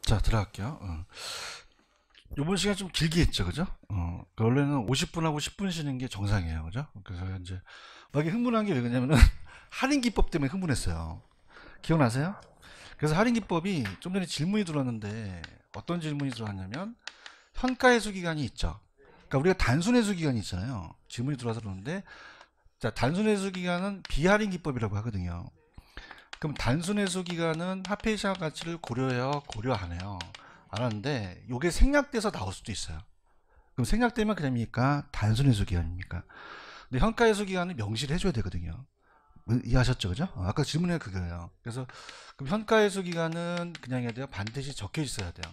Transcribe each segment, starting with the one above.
자, 들어갈게요. 이번 시간 좀 길게 했죠, 그죠? 원래는 50분하고 10분 쉬는 게 정상이에요, 그죠? 그래서 이제 막 이렇게 흥분한 게 왜 그러냐면은 할인 기법 때문에 흥분했어요. 기억나세요? 그래서 할인 기법이 좀 전에 질문이 들어왔는데 어떤 질문이 들어왔냐면 현가 해수 기간이 있죠. 그러니까 우리가 단순 해수 기간이 있잖아요. 질문이 들어와서 그러는데 자, 단순 해수 기간은 비할인 기법이라고 하거든요. 그럼 단순 해수 기간은 화폐 시장 가치를 고려해요, 고려 안 해요? 안 하는데 이게 생략돼서 나올 수도 있어요. 그럼 생략되면 그냥입니까? 단순 해수 기간입니까? 근데 현가 해수 기간은 명시를 해줘야 되거든요. 이해하셨죠, 그죠? 아까 질문에 그거예요. 그래서 그럼 현가 해수 기간은 그냥 해야 돼요? 반드시 적혀 있어야 돼요.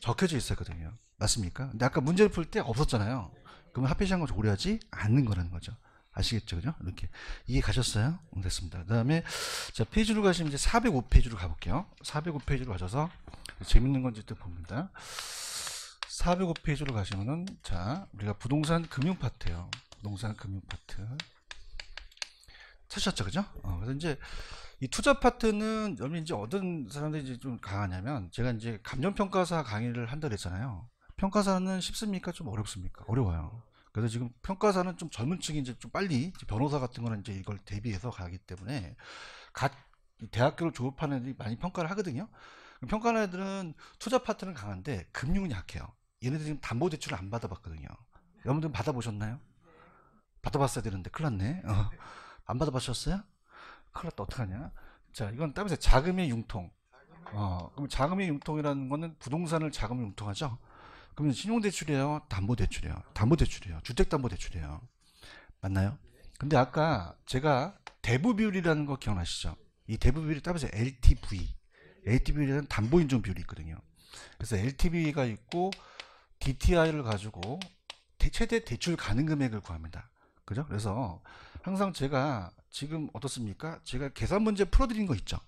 적혀져 있었거든요. 맞습니까? 근데 아까 문제를 풀 때 없었잖아요. 그러면 화폐 시장을 고려하지 않는 거라는 거죠. 아시겠죠, 그죠? 이렇게 이해 가셨어요? 됐습니다. 그다음에 자 페이지로 가시면 이제 405페이지로 가볼게요. 405페이지로 가셔서 재밌는 건지 또 봅니다. 405페이지로 가시면은 자 우리가 부동산 금융 파트예요. 부동산 금융 파트 찾으셨죠, 그죠? 그래서 이제 이 투자 파트는 여기 이제 어떤 사람들이 이제 좀 강하냐면 제가 이제 감정평가사 강의를 한다 그랬잖아요. 평가사는 쉽습니까? 좀 어렵습니까? 어려워요. 그래서 지금 평가사는 좀 젊은 층이 이제 좀 빨리 이제 변호사 같은 거는 이제 이걸 대비해서 가기 때문에 각 대학교를 졸업하는 애들이 많이 평가를 하거든요. 평가하는 애들은 투자 파트는 강한데 금융은 약해요. 얘네들이 지금 담보대출을 안 받아봤거든요. 여러분들 받아보셨나요? 받아봤어야 되는데 큰일 났네. 안 받아보셨어요? 큰일 났다. 어떡하냐? 자, 이건 따면서 자금의 융통. 그럼 자금의 융통이라는 거는 부동산을 자금을 융통하죠? 그러면 신용대출이에요? 담보대출이에요? 담보대출이에요. 주택담보대출이에요. 맞나요? 근데 아까 제가 대부 비율이라는 거 기억나시죠? 이 대부 비율이 따면서 LTV. LTV라는 담보인정 비율이 있거든요. 그래서 LTV가 있고 DTI를 가지고 최대 대출 가능 금액을 구합니다. 그죠? 그래서 항상 제가 지금 어떻습니까? 제가 계산 문제 풀어드린 거 있죠?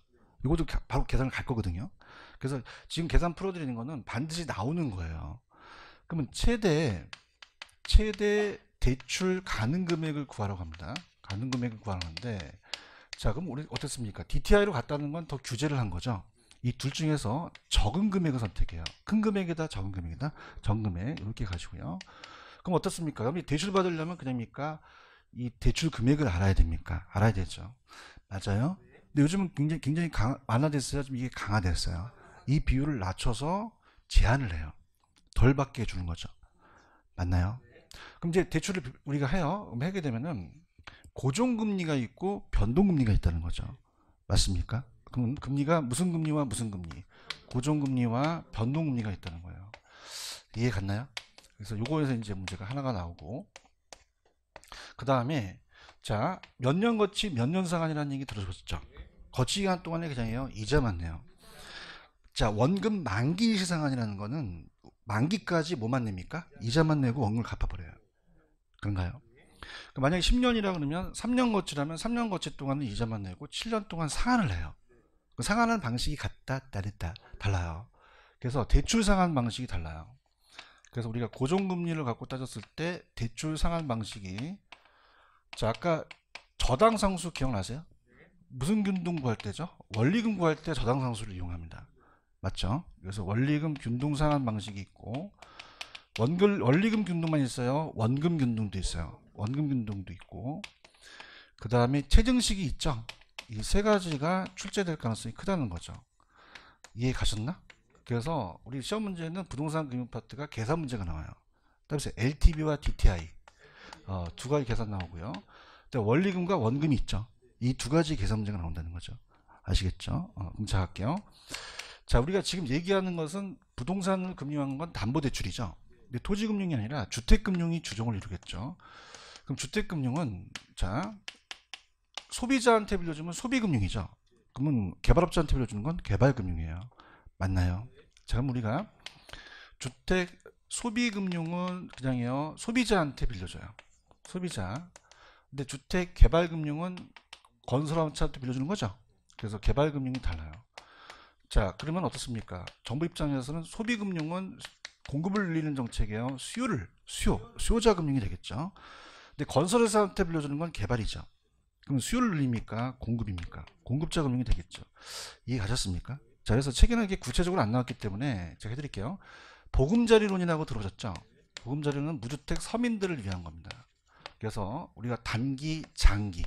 이것도 바로 계산을 갈 거거든요. 그래서 지금 계산 풀어드리는 거는 반드시 나오는 거예요. 그러면 최대 대출 가능 금액을 구하라고 합니다. 가능 금액을 구하는데 자 그럼 우리 어떻습니까? DTI로 갔다는 건 더 규제를 한 거죠. 이 둘 중에서 적은 금액을 선택해요. 큰 금액이다, 적은 금액이다, 적은 금액 이렇게 가시고요. 그럼 어떻습니까? 그럼 대출 받으려면 그냥입니까? 이 대출 금액을 알아야 됩니까? 알아야 되죠. 맞아요. 근데 요즘은 굉장히 완화됐어요. 좀 이게 강화됐어요. 이 비율을 낮춰서 제한을 해요. 덜 받게 해주는 거죠. 맞나요? 그럼 이제 대출을 우리가 해요. 그럼 하게 되면은 고정금리가 있고 변동금리가 있다는 거죠. 맞습니까? 그럼 금리가 무슨 금리와 무슨 금리? 고정금리와 변동금리가 있다는 거예요. 이해 갔나요? 그래서 요거에서 이제 문제가 하나가 나오고 그 다음에 자 몇 년 거치 몇 년 상환이라는 얘기 들어보셨죠? 거치 기간 동안에 그냥요 이자만 내요. 자 원금 만기 시상환이라는 거는 만기까지 뭐만 냅니까? 이자만 내고 원금을 갚아버려요. 그런가요? 만약에 10년이라 그러면 3년 거치라면 3년 거치 동안은 이자만 내고 7년 동안 상환을 해요. 그 상환하는 방식이 같다, 다르다, 달라요. 그래서 대출 상환 방식이 달라요. 그래서 우리가 고정금리를 갖고 따졌을 때 대출 상환 방식이 자 아까 저당상수 기억나세요? 무슨 균등 구할 때죠? 원리금 구할 때 저당상수를 이용합니다. 맞죠? 그래서 원리금 균등 상환 방식이 있고 원리금 균등만 있어요. 원금 균등도 있어요. 원금 균등도 있고 그 다음에 체증식이 있죠. 이 세 가지가 출제될 가능성이 크다는 거죠. 이해 가셨나? 그래서 우리 시험 문제는 부동산 금융 파트가 계산 문제가 나와요. 그다음에 LTV와 DTI 두 가지 계산 나오고요. 원리금과 원금이 있죠. 이 두 가지 계산 문제가 나온다는 거죠. 아시겠죠? 그럼 자 할게요. 자 우리가 지금 얘기하는 것은 부동산을 금융하는 건 담보대출이죠. 근데 토지금융이 아니라 주택금융이 주종을 이루겠죠. 그럼 주택금융은 자 소비자한테 빌려주면 소비금융이죠. 그러면 개발업자한테 빌려주는 건 개발금융이에요. 맞나요? 자 그럼 우리가 주택 소비금융은 그냥요 소비자한테 빌려줘요. 소비자. 근데 주택 개발금융은 건설업자한테 빌려주는 거죠. 그래서 개발금융이 달라요. 자 그러면 어떻습니까? 정부 입장에서는 소비금융은 공급을 늘리는 정책이에요. 수요자 금융이 되겠죠. 근데 건설회사한테 빌려주는 건 개발이죠. 그럼 수요를 늘립니까? 공급입니까? 공급자 금융이 되겠죠. 이해 가셨습니까? 자, 그래서 책에는 이게 구체적으로 안 나왔기 때문에 제가 해드릴게요. 보금자리론이라고 들어보셨죠? 보금자리론은 무주택 서민들을 위한 겁니다. 그래서 우리가 단기, 장기,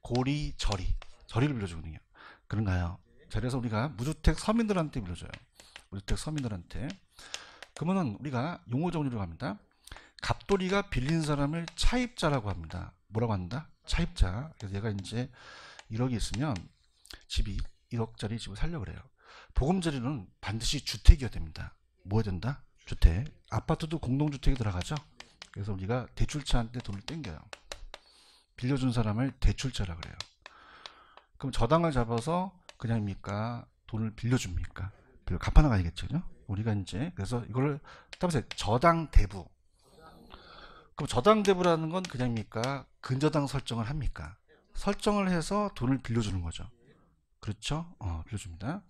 고리, 저리를 빌려주거든요. 그런가요? 자, 그래서 우리가 무주택 서민들한테 빌려줘요. 무주택 서민들한테. 그러면은 우리가 용어 정리로 갑니다. 갑돌이가 빌린 사람을 차입자라고 합니다. 뭐라고 한다? 차입자. 그래서 얘가 이제 1억이 있으면 집이 1억짜리 집을 살려고 그래요. 보금자리는 반드시 주택이어야 됩니다. 뭐야 된다? 주택. 아파트도 공동주택에 들어가죠. 그래서 우리가 대출자한테 돈을 땡겨요. 빌려준 사람을 대출자라 그래요. 그럼 저당을 잡아서 그냥입니까? 돈을 빌려줍니까? 갚아나가야겠죠. 그죠? 우리가 이제 그래서 이걸 따라서 저당 대부. 그럼 저당 대부라는 건 그냥입니까? 근저당 설정을 합니까? 설정을 해서 돈을 빌려주는 거죠. 그렇죠? 빌려줍니다.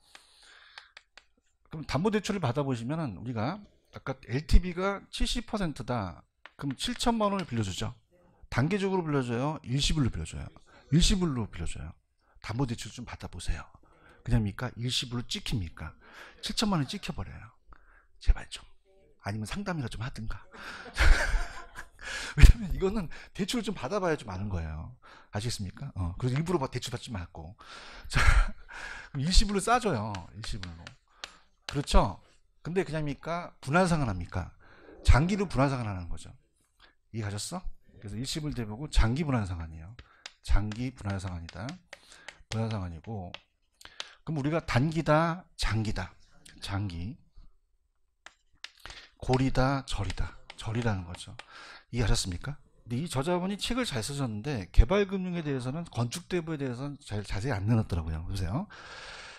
그럼 담보대출을 받아보시면은 우리가 아까 LTV가 70%다. 그럼 7천만 원을 빌려주죠. 단계적으로 빌려줘요. 일시불로 빌려줘요. 일시불로 빌려줘요. 담보대출 좀 받아보세요. 그냥입니까? 일시불로 찍힙니까? 7천만 원 찍혀버려요. 제발 좀. 아니면 상담이라 좀 하든가. 왜냐면 이거는 대출을 좀 받아봐야 좀 아는 거예요. 아시겠습니까? 그래서 일부러 대출 받지 말고. 자, 그럼 일시불로 싸줘요. 일시불로. 그렇죠? 근데 그냥입니까? 분할상환 합니까? 장기로 분할상환 하는 거죠. 이해 가셨어? 그래서 일시불 대보고 장기 분할상환이에요. 장기 분할상환이다. 분할상환이고. 그럼 우리가 단기다, 장기다. 장기. 고리다, 절이다. 절이라는 거죠. 이해하셨습니까? 근데 이 저자분이 책을 잘 쓰셨는데 개발금융에 대해서는 건축대부에 대해서는 잘 자세히 안 내놨더라고요. 보세요.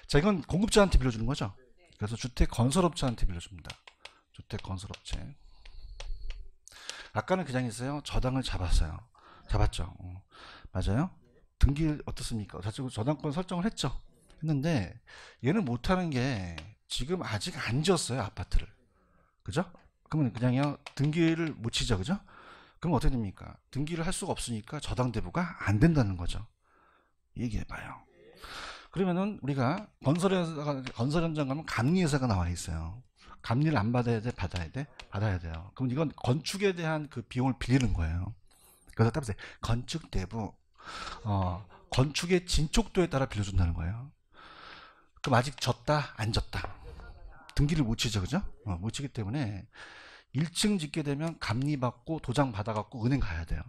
자, 이건 공급자한테 빌려주는 거죠. 그래서 주택건설업체한테 빌려줍니다. 주택건설업체. 아까는 그냥 있어요. 저당을 잡았어요. 잡았죠. 맞아요? 등기 어떻습니까? 저당권 설정을 했죠. 했는데 얘는 못하는 게 지금 아직 안 지었어요. 아파트를. 그죠? 그러면 그냥요. 등기를 못 치죠. 그죠? 그럼 어떻게 됩니까? 등기를 할 수가 없으니까 저당 대부가 안 된다는 거죠. 얘기해봐요. 그러면은 우리가 건설 현장 가면 감리회사가 나와 있어요. 감리를 안 받아야 돼? 받아야 돼? 받아야 돼요. 그럼 이건 건축에 대한 그 비용을 빌리는 거예요. 그래서 따라서 건축 대부, 건축의 진척도에 따라 빌려준다는 거예요. 그럼 아직 졌다? 안 졌다? 등기를 못 치죠, 그죠? 못 치기 때문에 1층 짓게 되면 감리 받고 도장 받아갖고 은행 가야 돼요.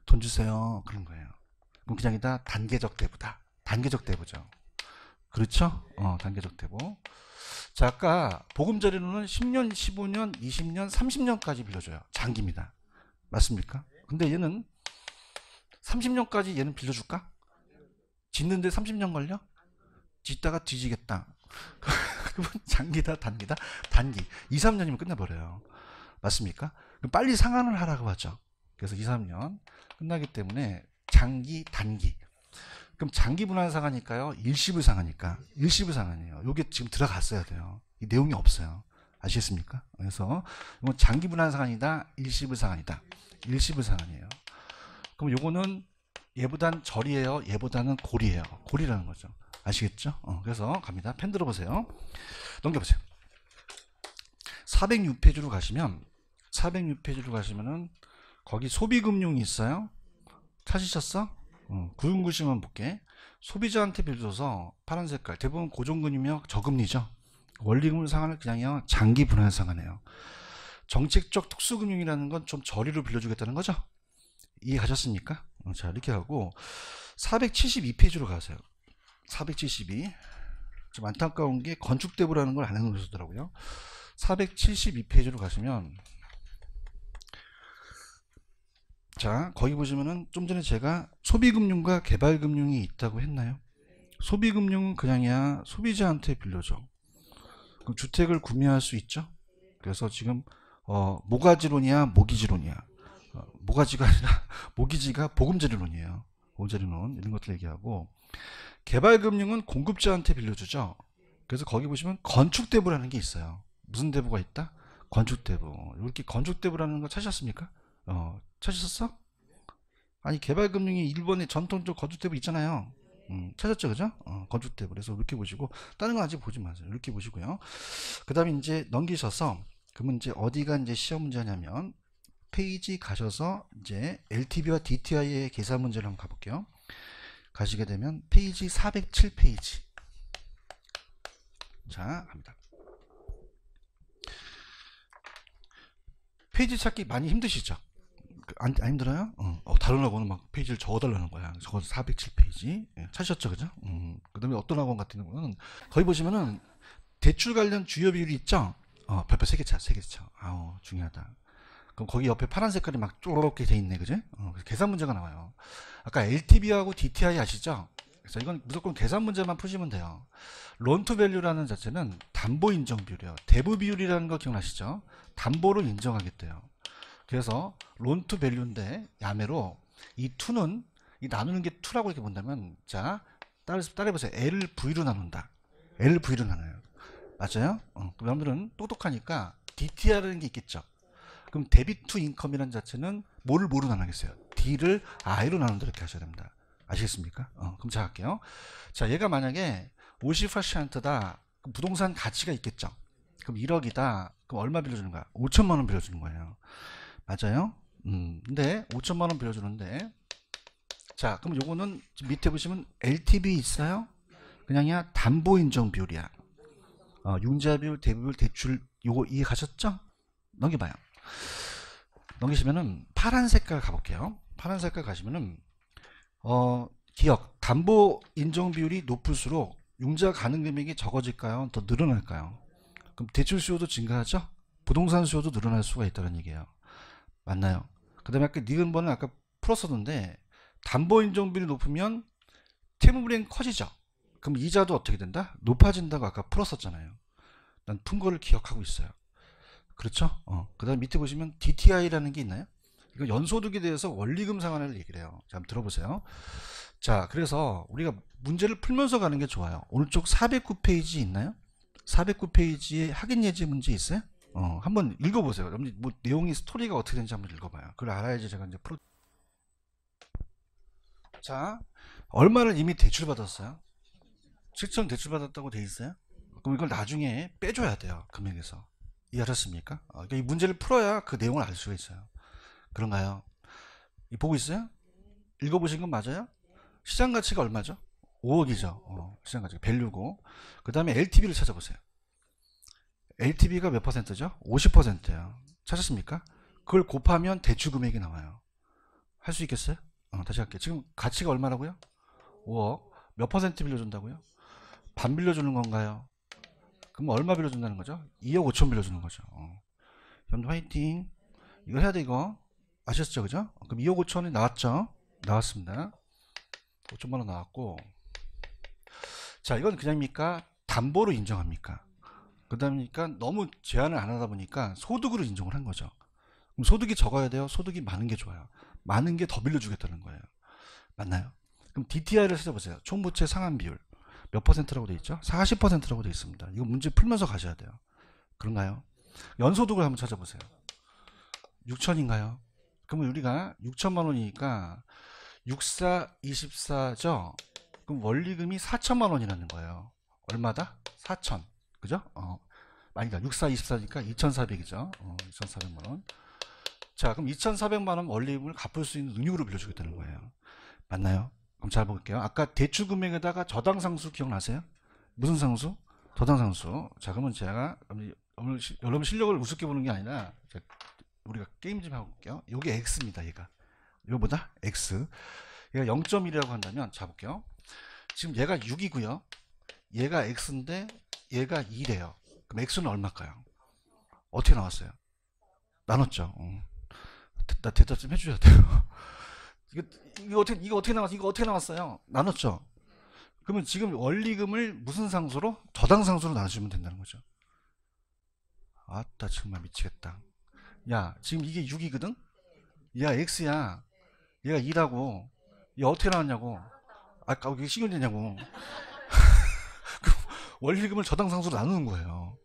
돈 주세요. 그런 거예요. 그럼 그냥이다 단계적 대부다. 단계적 대부죠. 그렇죠? 단계적 대부. 자, 아까 보금자리로는 10년, 15년, 20년, 30년까지 빌려줘요. 장기입니다. 맞습니까? 근데 얘는 30년까지 얘는 빌려줄까? 짓는데 30년 걸려? 짓다가 뒤지겠다. 그러면 장기다, 단기다? 단기. 2, 3년이면 끝내버려요. 맞습니까? 그럼 빨리 상환을 하라고 하죠. 그래서 2, 3년 끝나기 때문에 장기, 단기. 그럼 장기 분할상하니까요. 일시불 상하니까. 일시불 상환이에요. 요게 지금 들어갔어야 돼요. 이 내용이 없어요. 아시겠습니까? 그래서 이건 장기 분할상환이다. 일시불 상환이다. 일시불 상환이에요. 그럼 요거는 얘보단 절이에요. 얘보다는 고리예요. 고리라는 거죠. 아시겠죠? 그래서 갑니다. 펜 들어보세요. 넘겨보세요. 406페이지로 가시면 406페이지로 가시면은 거기 소비금융이 있어요. 찾으셨어? 구용구시만 볼게. 소비자한테 빌려줘서 파란 색깔 대부분 고정금이며 저금리죠. 원리금을 상환을 그냥요 장기 분할 상환해요. 정책적 특수금융이라는 건 좀 저리로 빌려주겠다는 거죠. 이해하셨습니까? 자, 이렇게 하고 472페이지로 가세요. 472. 좀 안타까운 게 건축대부라는 걸 안 해놓으셨더라고요. 472페이지로 가시면 자, 거기 보시면은 좀 전에 제가 소비금융과 개발금융이 있다고 했나요? 소비금융은 그냥이야 소비자한테 빌려줘. 그럼 주택을 구매할 수 있죠? 그래서 지금 모가지론이야 모기지론이야. 모가지가 아니라 모기지가 보금자리론이에요. 보금자리론 이런 것들 얘기하고 개발금융은 공급자한테 빌려주죠. 그래서 거기 보시면 건축대부라는 게 있어요. 무슨 대부가 있다? 건축대부. 이렇게 건축대부라는 거 찾으셨습니까? 찾으셨어? 아니 개발금융이 일본의 전통적 건축대부 있잖아요. 찾았죠, 그죠? 건축 탭을 해서 이렇게 보시고, 다른 건 아직 보지 마세요. 이렇게 보시고요. 그 다음에 이제 넘기셔서, 그러면 이제 어디가 이제 시험 문제냐면, 페이지 가셔서 이제 LTV와 DTI의 계산 문제를 한번 가볼게요. 가시게 되면 페이지 407페이지. 자, 갑니다. 페이지 찾기 많이 힘드시죠? 안 힘들어요? 다른 학원은 막 페이지를 적어달라는 거야. 적어서 407페이지. 예, 찾으셨죠, 그죠? 그 다음에 어떤 학원 같은 경우는, 거기 보시면은, 대출 관련 주요 비율이 있죠? 별표 3개 차, 3개 차. 아우, 중요하다. 그럼 거기 옆에 파란 색깔이 막 쪼르륵게 돼 있네, 그죠? 그래서 계산 문제가 나와요. 아까 LTV하고 DTI 아시죠? 그래서 이건 무조건 계산 문제만 푸시면 돼요. 론투 밸류라는 자체는 담보 인정 비율이에요. 대부 비율이라는 거 기억나시죠? 담보로 인정하겠대요. 그래서 론투 밸류인데 야매로 이 2는 이 나누는 게 2라고 이렇게 본다면 자 따라해보세요. L을 V로 나눈다. L을 V로 나눠요. 맞아요? 그럼 여러분들은 똑똑하니까 DTR라는 게 있겠죠. 그럼 데빗 투 인컴이라는 자체는 뭐를 뭐로 나누겠어요? D를 I로 나눈다 이렇게 하셔야 됩니다. 아시겠습니까? 그럼 자 할게요. 자 얘가 만약에 50%다. 부동산 가치가 있겠죠. 그럼 1억이다. 그럼 얼마 빌려주는 거야? 5천만 원 빌려주는 거예요. 맞아요? 근데 5천만 원 빌려주는데 자 그럼 요거는 밑에 보시면 LTV 있어요? 그냥이야 담보 인정 비율이야. 융자 비율, 대부 비율, 대출 요거 이해 가셨죠? 넘겨봐요. 넘기시면은 파란 색깔 가볼게요. 파란 색깔 가시면은 기억 담보 인정 비율이 높을수록 융자 가능 금액이 적어질까요? 더 늘어날까요? 그럼 대출 수요도 증가하죠? 부동산 수요도 늘어날 수가 있다는 얘기예요. 맞나요? 그 다음에 아까 니은번은 아까 풀었었는데 담보 인정 비율이 높으면 채무불이행 커지죠? 그럼 이자도 어떻게 된다? 높아진다고 아까 풀었었잖아요. 난 푼 거를 기억하고 있어요. 그렇죠? 그 다음 밑에 보시면 DTI라는 게 있나요? 이거 연소득에 대해서 원리금 상환을 얘기를 해요. 자, 한번 들어보세요. 자, 그래서 우리가 문제를 풀면서 가는 게 좋아요. 오른쪽 409페이지 있나요? 409페이지에 확인 예제 문제 있어요? 한번 읽어보세요. 뭐 내용이 스토리가 어떻게 되는지 한번 읽어봐요. 그걸 알아야지 제가 이제 자, 얼마를 이미 대출받았어요? 7천 대출받았다고 돼 있어요? 그럼 이걸 나중에 빼줘야 돼요. 금액에서. 이해하셨습니까? 그러니까 이 문제를 풀어야 그 내용을 알 수가 있어요. 그런가요? 보고 있어요? 읽어보신 건 맞아요? 시장 가치가 얼마죠? 5억이죠. 시장 가치가 밸류고. 그 다음에 LTV를 찾아보세요. LTV가 몇 퍼센트죠? 50%예요. 찾았습니까? 그걸 곱하면 대출 금액이 나와요. 할 수 있겠어요? 다시 할게요. 지금 가치가 얼마라고요? 5억. 몇 퍼센트 빌려준다고요? 반 빌려주는 건가요? 그럼 얼마 빌려준다는 거죠? 2억 5천 빌려주는 거죠. 여러분 화이팅. 이거 해야 돼 이거. 아셨죠? 그죠? 그럼 2억 5천이 나왔죠? 나왔습니다. 5천만 원 나왔고 자 이건 그냥입니까? 담보로 인정합니까? 그 다음이니까 너무 제한을 안 하다 보니까 소득으로 인정을 한 거죠. 그럼 소득이 적어야 돼요? 소득이 많은 게 좋아요. 많은 게 더 빌려주겠다는 거예요. 맞나요? 그럼 DTI를 찾아보세요. 총부채 상환 비율 몇 퍼센트라고 돼 있죠? 40%라고 돼 있습니다. 이거 문제 풀면서 가셔야 돼요. 그런가요? 연소득을 한번 찾아보세요. 6천인가요? 그러면 우리가 6천만 원이니까 64, 24죠? 그럼 원리금이 4천만 원이라는 거예요. 얼마다? 4천. 그죠? 아니다. 64, 24니까 2,400이죠. 2,400만 원. 자, 그럼 2,400만 원 원리금을 갚을 수 있는 능력으로 빌려주겠다는 거예요. 맞나요? 그럼 잘 볼게요. 아까 대출 금액에다가 저당 상수 기억나세요? 무슨 상수? 저당 상수. 자, 그러면 제가 여러분 실력을 우습게 보는 게 아니라 우리가 게임 좀 해볼게요. 이게 X입니다. 얘가. 이거보다 X. 얘가 0.1이라고 한다면 자 볼게요. 지금 얘가 6이고요. 얘가 X인데 얘가 2래요. 그럼 X는 얼마일까요? 어떻게 나왔어요? 나눴죠. 나 대답 좀 해주셔야 돼요. 이거 어떻게 나왔어요? 이거 어떻게 나왔어요? 나눴죠. 그러면 지금 원리금을 무슨 상수로? 저당 상수로 나눠주면 된다는 거죠. 아따 정말 미치겠다. 야 지금 이게 6이거든? 야 X야. 얘가 2라고. 얘 어떻게 나왔냐고. 아까 이게 신경 되냐고. 원리금을 저당 상수로 나누는 거예요.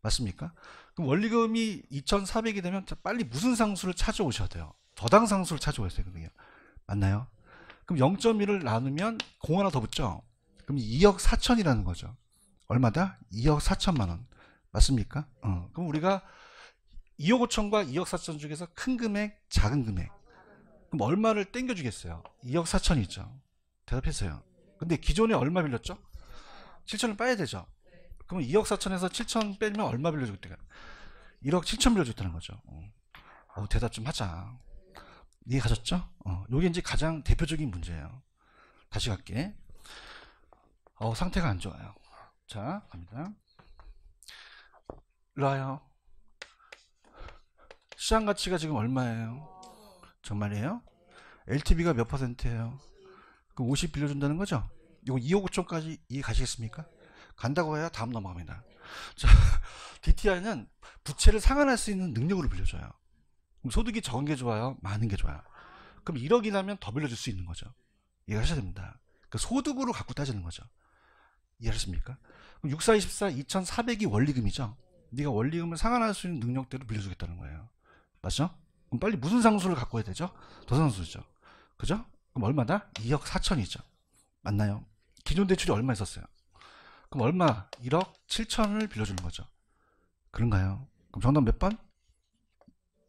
맞습니까? 그럼 원리금이 2,400이 되면 빨리 무슨 상수를 찾아오셔야 돼요. 저당 상수를 찾아오셔야 되거든요. 맞나요? 그럼 0.1을 나누면 공 하나 더 붙죠. 그럼 2억 4천이라는 거죠. 얼마다? 2억 4천만 원. 맞습니까? 그럼 우리가 2억 5천과 2억 4천 중에서 큰 금액, 작은 금액. 그럼 얼마를 땡겨주겠어요? 2억 4천이죠. 대답했어요. 근데 기존에 얼마 빌렸죠? 7천을 빠야 되죠. 그러면 2억 4천에서 7천 빼면 얼마 빌려줬대요? 1억 7천 빌려줬다는 거죠. 대답 좀 하자. 이해 가셨죠? 요게 이제 가장 대표적인 문제예요. 다시 갈게. 상태가 안 좋아요. 자, 갑니다. 일로 와요. 시장 가치가 지금 얼마예요? 정말이에요? LTV가 몇 %예요? 그럼 50 빌려준다는 거죠? 이거 2억 5천까지 이해 가시겠습니까? 간다고 해야 다음 넘어갑니다. 자, DTI는 부채를 상환할 수 있는 능력으로 빌려줘요. 그럼 소득이 적은 게 좋아요? 많은 게 좋아요? 그럼 1억이 나면 더 빌려줄 수 있는 거죠. 이해하셔야 됩니다. 그 소득으로 갖고 따지는 거죠. 이해하셨습니까? 그럼 6424 2400이 원리금이죠. 네가 원리금을 상환할 수 있는 능력대로 빌려주겠다는 거예요. 맞죠? 그럼 빨리 무슨 상수를 갖고 해야 되죠? 도상수죠. 그죠? 그럼 얼마다? 2억 4천이죠. 맞나요? 기존 대출이 얼마 있었어요? 그럼 얼마? 1억 7천을 빌려주는 거죠. 그런가요? 그럼 정답 몇 번?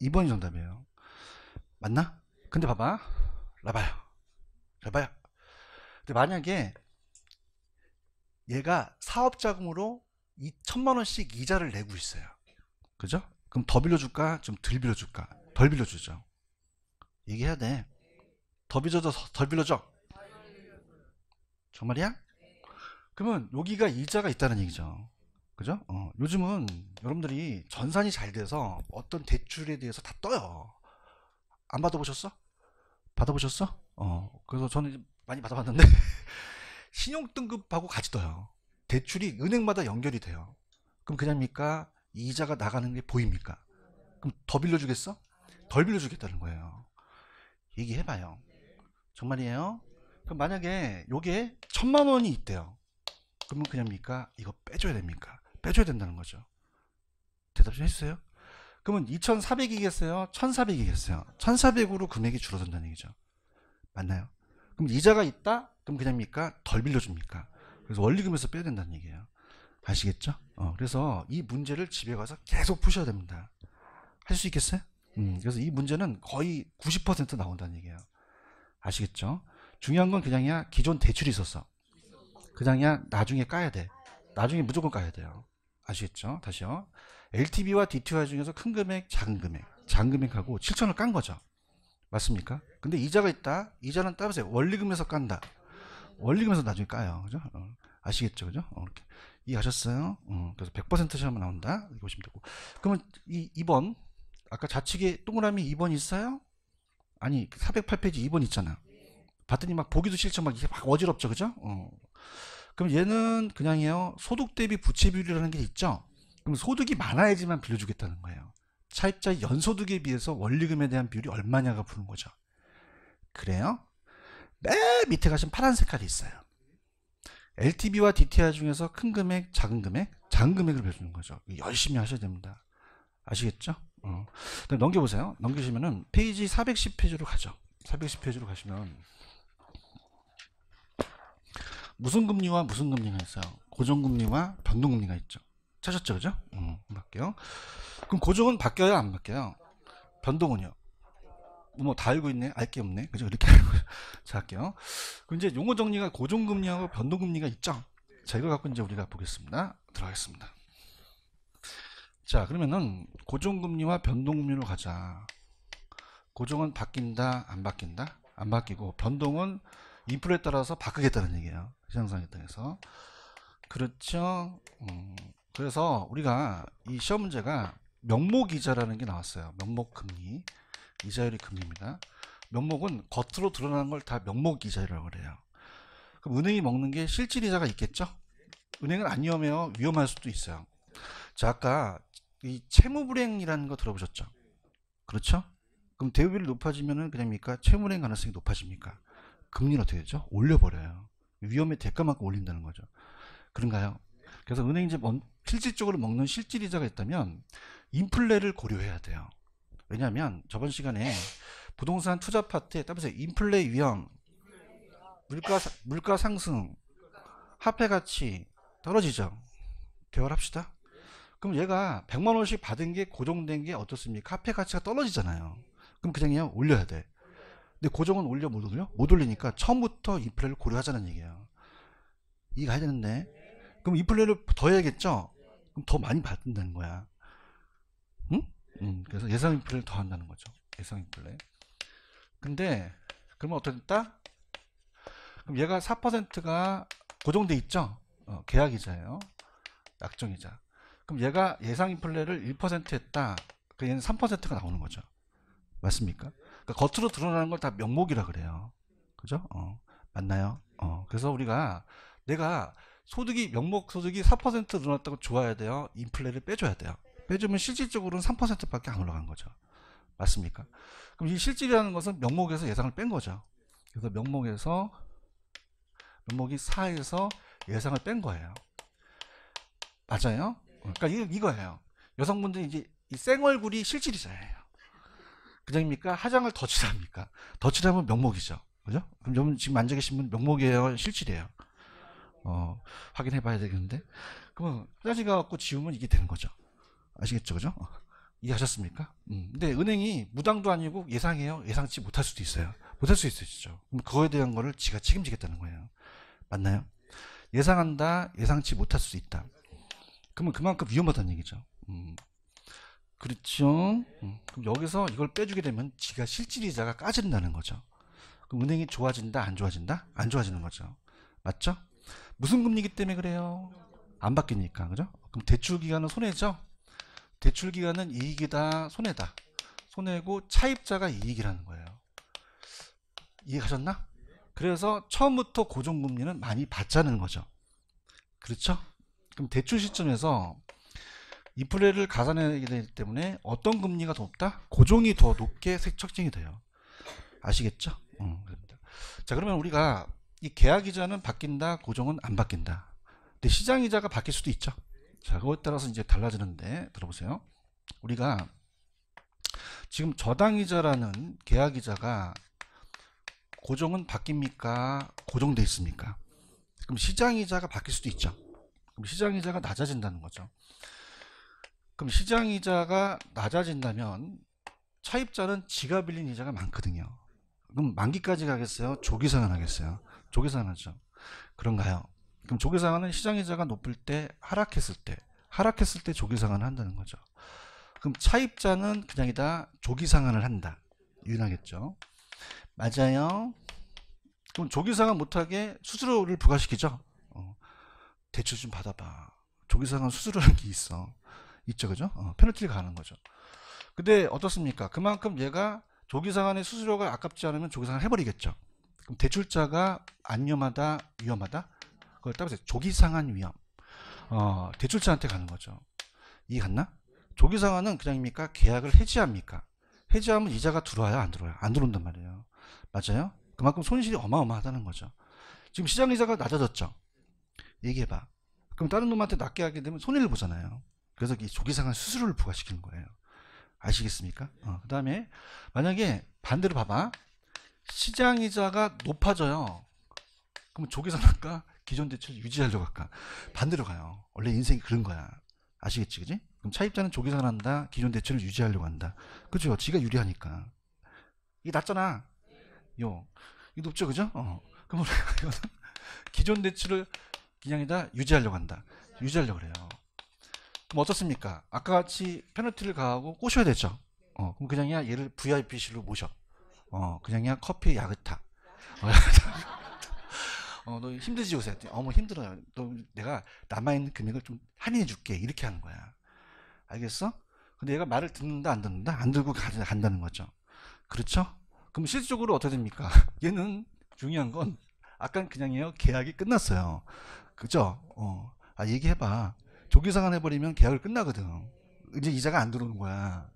2번이 정답이에요. 맞나? 근데 봐봐. 라봐요. 근데 만약에 얘가 사업자금으로 2천만 원씩 이자를 내고 있어요. 그죠? 그럼 더 빌려줄까? 좀 덜 빌려줄까? 덜 빌려주죠. 얘기해야 돼. 더 빌려줘, 덜 빌려줘. 정말이야? 그러면 여기가 이자가 있다는 얘기죠. 그죠? 요즘은 여러분들이 전산이 잘 돼서 어떤 대출에 대해서 다 떠요. 안 받아보셨어? 받아보셨어? 그래서 저는 많이 받아봤는데 신용등급하고 같이 떠요. 대출이 은행마다 연결이 돼요. 그럼 그냥입니까? 이자가 나가는 게 보입니까? 그럼 더 빌려주겠어? 덜 빌려주겠다는 거예요. 얘기해봐요. 정말이에요? 그럼 만약에 요게 1,000만 원이 있대요. 그러면 그냥입니까? 이거 빼줘야 됩니까? 빼줘야 된다는 거죠. 대답 좀 해주세요. 그러면 2,400이겠어요? 1,400이겠어요? 1,400으로 금액이 줄어든다는 얘기죠. 맞나요? 그럼 이자가 있다? 그럼 그냥입니까? 덜 빌려줍니까? 그래서 원리금에서 빼야 된다는 얘기예요. 아시겠죠? 그래서 이 문제를 집에 가서 계속 푸셔야 됩니다. 할 수 있겠어요? 그래서 이 문제는 거의 90% 나온다는 얘기예요. 아시겠죠? 중요한 건 그냥이야 기존 대출이 있었어. 그냥이야 나중에 까야 돼. 나중에 무조건 까야 돼요. 아시겠죠? 다시요. LTV와 DTI 중에서 큰 금액, 작은 금액. 작은 금액하고 7천을 깐 거죠. 맞습니까? 근데 이자가 있다. 이자는 따보세요. 원리금에서 깐다. 원리금에서 나중에 까요. 그죠? 아시겠죠? 그죠? 이렇게. 이해하셨어요? 그래서 100% 시험에 나온다. 이렇게 보시면 되고. 그러면 이 2번. 아까 좌측에 동그라미 2번 있어요? 아니, 408페이지 2번 있잖아. 봤더니 막 보기도 싫죠. 막 어지럽죠. 그죠? 그럼 얘는 그냥이요. 소득 대비 부채 비율이라는 게 있죠? 그럼 소득이 많아야지만 빌려주겠다는 거예요. 차입자의 연소득에 비해서 원리금에 대한 비율이 얼마냐가 푸는 거죠. 그래요? 맨 밑에 가시면 파란 색깔이 있어요. LTV와 DTI 중에서 큰 금액, 작은 금액, 작은 금액을 빌려주는 거죠. 열심히 하셔야 됩니다. 아시겠죠? 넘겨보세요. 넘기시면은 페이지 410페이지로 가죠. 410페이지로 가시면 무슨 금리와 무슨 금리가 있어요? 고정금리와 변동금리가 있죠. 찾았죠, 그죠? 바뀌어요. 그럼 고정은 바뀌어요, 안 바뀌어요? 변동은요? 뭐 다 알고 있네, 알 게 없네, 그죠? 이렇게 알고. 자, 할게요. 그럼 이제 용어 정리가 고정금리하고 변동금리가 있죠. 자, 이걸 갖고 이제 우리가 보겠습니다. 들어가겠습니다. 자, 그러면은 고정금리와 변동금리로 가자. 고정은 바뀐다, 안 바뀐다? 안 바뀌고, 변동은 인플레에 따라서 바꾸겠다는 얘기예요. 시장상에 따라서. 그렇죠. 그래서 우리가 이 시험 문제가 명목이자라는 게 나왔어요. 명목금리. 이자율이 금리입니다. 명목은 겉으로 드러나는 걸 다 명목이자율이라고 그래요. 그럼 은행이 먹는 게 실질이자가 있겠죠? 은행은 안 위험해요. 위험할 수도 있어요. 자, 아까 이 채무불이행이라는 거 들어보셨죠? 그렇죠? 그럼 대우비율이 높아지면은 그냥입니까? 채무불이행 가능성이 높아집니까? 금리는 어떻게 되죠? 올려버려요. 위험의 대가만큼 올린다는 거죠. 그런가요? 그래서 은행이 이제 실질적으로 먹는 실질이자가 있다면 인플레를 고려해야 돼요. 왜냐하면 저번 시간에 부동산 투자 파트에 따라서 인플레 위험, 물가 상승, 화폐 가치 떨어지죠. 대화합시다. 그럼 얘가 100만 원씩 받은 게 고정된 게 어떻습니까? 화폐 가치가 떨어지잖아요. 그럼 그냥 올려야 돼. 근데 고정은 올려 못 올려? 못 올리니까 처음부터 인플레를 고려하자는 얘기예요. 이해가 해야 되는데. 그럼 인플레를 더 해야겠죠? 그럼 더 많이 받는다는 거야. 응? 그래서 예상 인플레를 더 한다는 거죠. 예상 인플레. 근데 그러면 어떻게 됐다? 그럼 얘가 4%가 고정돼 있죠? 계약이자예요. 약정이자. 그럼 얘가 예상 인플레를 1% 했다. 그 얘는 3%가 나오는 거죠. 맞습니까? 그러니까 겉으로 드러나는 걸 다 명목이라 그래요. 그죠? 맞나요? 그래서 우리가 내가 명목 소득이 4% 늘어났다고 좋아야 돼요. 인플레를 빼줘야 돼요. 빼주면 실질적으로는 3%밖에 안 올라간 거죠. 맞습니까? 그럼 이 실질이라는 것은 명목에서 예상을 뺀 거죠. 그래서 명목이 4에서 예상을 뺀 거예요. 맞아요? 그러니까 이거예요. 여성분들이 이제 이 생얼굴이 실질이잖아요. 그냥입니까? 화장을 더 칠합니까? 더 칠하면 명목이죠. 그죠? 그럼 여러분 지금 앉아 계신 분 명목이에요? 실질이에요? 확인해 봐야 되겠는데. 그러면 화장실 가갖고 지우면 이게 되는 거죠. 아시겠죠? 그죠? 이해하셨습니까? 근데 은행이 무당도 아니고 예상해요? 예상치 못할 수도 있어요. 못할 수 있으시죠. 그럼 그거에 대한 거를 지가 책임지겠다는 거예요. 맞나요? 예상한다, 예상치 못할 수 있다. 그러면 그만큼 위험하다는 얘기죠. 그렇죠. 그럼 여기서 이걸 빼주게 되면 지가 실질이자가 까진다는 거죠. 그럼 은행이 좋아진다, 안 좋아진다? 안 좋아지는 거죠. 맞죠? 무슨 금리기 때문에 그래요? 안 바뀌니까, 그죠? 그럼 대출 기간은 손해죠? 대출 기간은 이익이다, 손해다. 손해고 차입자가 이익이라는 거예요. 이해하셨나? 그래서 처음부터 고정금리는 많이 받자는 거죠. 그렇죠? 그럼 대출 시점에서 인플레를 가산하게 되기 때문에 어떤 금리가 더 높다? 고정이 더 높게 책정이 돼요. 아시겠죠? 자, 그러면 우리가 이 계약이자는 바뀐다, 고정은 안 바뀐다. 근데 시장이자가 바뀔 수도 있죠. 자, 그거에 따라서 이제 달라지는데 들어보세요. 우리가 지금 저당이자라는 계약이자가 고정은 바뀝니까? 고정돼 있습니까? 그럼 시장이자가 바뀔 수도 있죠. 그럼 시장이자가 낮아진다는 거죠. 그럼 시장이자가 낮아진다면 차입자는 지가 빌린 이자가 많거든요. 그럼 만기까지 가겠어요? 조기상환 하겠어요? 조기상환하죠. 그런가요? 그럼 조기상환은 시장이자가 높을 때 하락했을 때 조기상환을 한다는 거죠. 그럼 차입자는 그냥이다 조기상환을 한다. 유인하겠죠. 맞아요. 그럼 조기상환 못하게 수수료를 부과시키죠. 대출 좀 받아봐. 조기상환 수수료라는 게 있죠, 그죠? 페널티를 가는 거죠. 근데 어떻습니까? 그만큼 얘가 조기상환의 수수료가 아깝지 않으면 조기상환 해버리겠죠. 그럼 대출자가 안 위험하다, 위험하다? 그걸 따라서 조기상환 위험. 대출자한테 가는 거죠. 이해 갔나? 조기상환은 그냥입니까? 계약을 해지합니까? 해지하면 이자가 들어와요, 안 들어와요? 안 들어온단 말이에요. 맞아요? 그만큼 손실이 어마어마하다는 거죠. 지금 시장 이자가 낮아졌죠. 얘기해봐. 그럼 다른 놈한테 낮게 하게 되면 손해를 보잖아요. 그래서 이 조기상환 수수료를 부과시키는 거예요. 아시겠습니까? 그 다음에 만약에 반대로 봐봐. 시장이자가 높아져요. 그럼 조기상환과 기존 대출 유지하려고 할까? 반대로 가요. 원래 인생이 그런 거야. 아시겠지, 그지? 그럼 차입자는 조기상환한다. 기존 대출을 유지하려고 한다. 그죠? 지가 유리하니까. 이게 낫잖아. 이게 높죠, 그죠? 그럼 우리가 기존 대출을 그냥이다 유지하려고 한다. 유지하려고 그래요. 그럼 어떻습니까? 아까 같이 페널티를 가하고 꼬셔야 되죠. 그럼 그냥이야 얘를 VIP실로 모셔. 그냥이야 커피 야그타. 너 힘들지 요새? 어머 힘들어요. 너 내가 남아있는 금액을 좀 할인해 줄게. 이렇게 하는 거야. 알겠어? 근데 얘가 말을 듣는다 안 듣는다? 안 들고 간다는 거죠. 그렇죠? 그럼 실질적으로 어떻게 됩니까? 얘는 중요한 건 아까 그냥이요 계약이 끝났어요. 그죠? 얘기해봐. 조기상환 해버리면 계약을 끝나거든. 이제 이자가 안 들어오는 거야.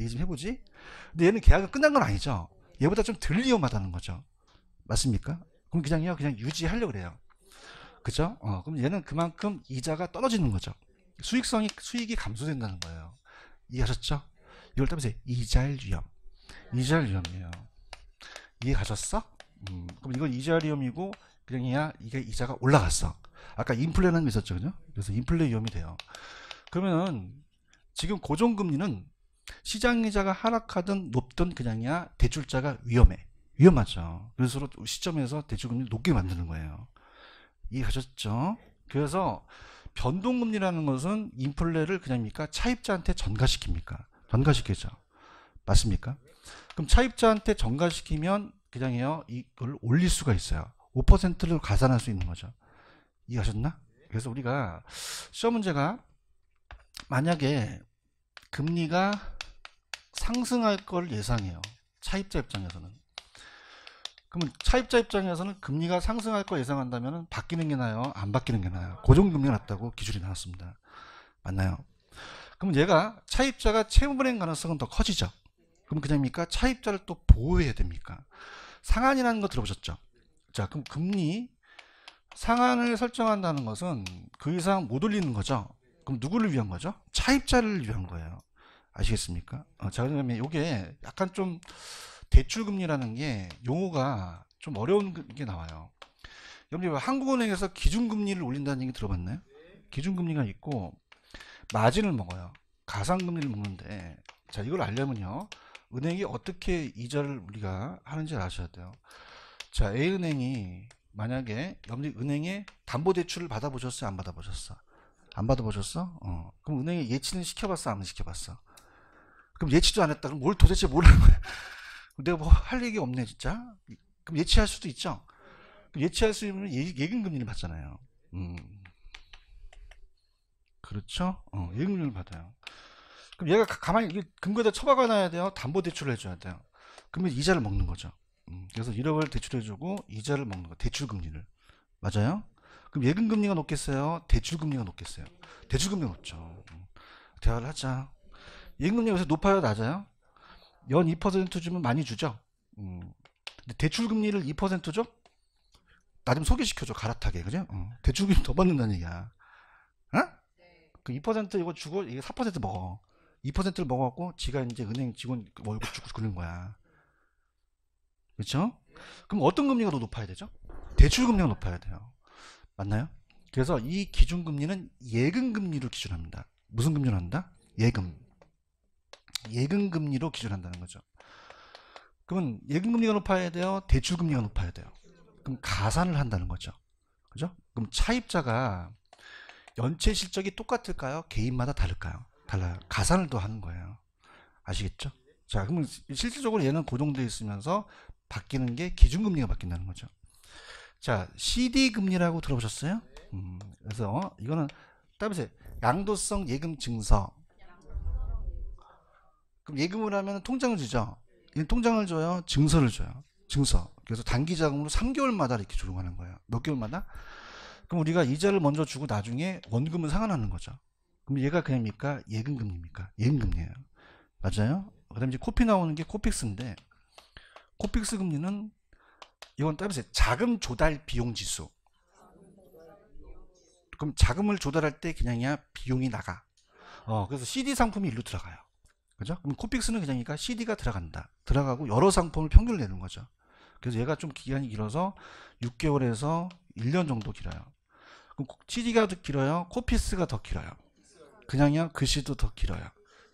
얘기 좀 해보지? 근데 얘는 계약은 끝난 건 아니죠. 얘보다 좀 덜 위험하다는 거죠. 맞습니까? 그럼 그냥 유지하려고 그래요. 그죠? 그럼 얘는 그만큼 이자가 떨어지는 거죠. 수익이 감소된다는 거예요. 이해하셨죠? 이걸 따라서 이자율 위험. 이자율 위험이에요. 이해 가셨어? 그럼 이건 이자 위험이고 그냥이야 이게 이자가 올라갔어. 아까 인플레는 있었죠, 그죠? 그래서 인플레 위험이 돼요. 그러면은 지금 고정금리는 시장 이자가 하락하든 높든 그냥이야 대출자가 위험하죠. 그래서 시점에서 대출금리를 높게 만드는 거예요. 이해하셨죠? 그래서 변동금리라는 것은 인플레를 그냥입니까? 차입자한테 전가시킵니까? 전가시키죠. 맞습니까? 그럼 차입자한테 전가시키면 그냥요 이걸 올릴 수가 있어요. 5%를 가산할 수 있는 거죠. 이해하셨나? 그래서 우리가 시험 문제가 만약에 금리가 상승할 걸 예상해요. 차입자 입장에서는. 그러면 차입자 입장에서는 금리가 상승할 걸 예상한다면 바뀌는 게 나아요? 안 바뀌는 게 나아요? 고정금리가 낫다고 기준이 나왔습니다. 맞나요? 그럼 얘가 차입자가 채무불이행 가능성은 더 커지죠. 그럼 그냥입니까? 차입자를 또 보호해야 됩니까? 상한이라는 거 들어보셨죠? 자, 그럼 금리 상한을 설정한다는 것은 그 이상 못 올리는 거죠. 그럼 누구를 위한 거죠? 차입자를 위한 거예요. 아시겠습니까? 자, 그러면 이게 약간 좀 대출금리라는 게 용어가 좀 어려운 게 나와요. 여러분 한국은행에서 기준금리를 올린다는 얘기 들어봤나요? 기준금리가 있고 마진을 먹어요. 가상금리를 먹는데 자 이걸 알려면요. 은행이 어떻게 이자를 우리가 하는지 아셔야 돼요. 자 A은행이 만약에 여러분들 은행에 담보대출을 받아보셨어요? 안 받아보셨어? 안 받아보셨어? 그럼 은행에 예치는 시켜봤어? 안 시켜봤어? 그럼 예치도 안 했다. 그럼 뭘 도대체 뭘 한 거야? 내가 뭐 할 얘기 없네 진짜. 그럼 예치할 수도 있죠. 그럼 예치할 수 있는 예금금리를 받잖아요. 그렇죠? 예금금리를 받아요. 그럼 얘가 가만히 금고에다 처박아 놔야 돼요. 담보대출을 해줘야 돼요. 그러면 이자를 먹는 거죠. 그래서 1억을 대출해주고 이자를 먹는 거. 대출금리를. 맞아요? 그럼 예금금리가 높겠어요? 대출금리가 높겠어요? 대출금리가 높죠. 대화를 하자. 예금금리가 요새 높아요? 낮아요? 연 2% 주면 많이 주죠? 근데 대출금리를 2% 줘? 나 좀 소개시켜줘. 갈아타게. 그죠? 대출금리 더 받는다는 얘기야. 어? 그 2% 이거 주고 이게 4% 먹어. 2%를 먹어갖고 지가 이제 은행 직원 월급 주고 그런 거야. 그렇죠? 그럼 어떤 금리가 더 높아야 되죠? 대출 금리가 높아야 돼요. 맞나요? 그래서 이 기준금리는 예금금리로 기준합니다. 무슨 금리로 한다? 예금금리로 기준한다는 거죠. 그러면 예금금리가 높아야 돼요? 대출금리가 높아야 돼요? 그럼 가산을 한다는 거죠. 그죠? 그럼 차입자가 연체 실적이 똑같을까요? 개인마다 다를까요? 달라요. 가산을 더 하는 거예요. 아시겠죠? 자, 그러면 실질적으로 얘는 고정되어 있으면서 바뀌는 게 기준금리가 바뀐다는 거죠. 자, CD금리라고 들어보셨어요? 그래서 이거는 따라서 양도성 예금 증서. 그럼 예금을 하면 통장을 주죠. 통장을 줘요. 증서를 줘요. 증서. 그래서 단기 자금으로 3개월마다 이렇게 조정하는 거예요. 몇 개월마다? 그럼 우리가 이자를 먼저 주고 나중에 원금을 상환하는 거죠. 그럼 얘가 그냥입니까? 예금금리입니까? 예금금리예요. 맞아요? 그 다음에 이제 코피 나오는 게 코픽스인데, 코픽스 금리는 이건 따라서 자금 조달 비용 지수. 그럼 자금을 조달할 때 그냥이야 비용이 나가. 그래서 CD 상품이 일로 들어가요. 그죠? 그럼 코픽스는 그냥이니까 CD가 들어간다. 들어가고 여러 상품을 평균을 내는 거죠. 그래서 얘가 좀 기간이 길어서 6개월에서 1년 정도 길어요. 그럼 CD가 더 길어요? 코픽스가 더 길어요? 그냥요 글씨도 더 길어요.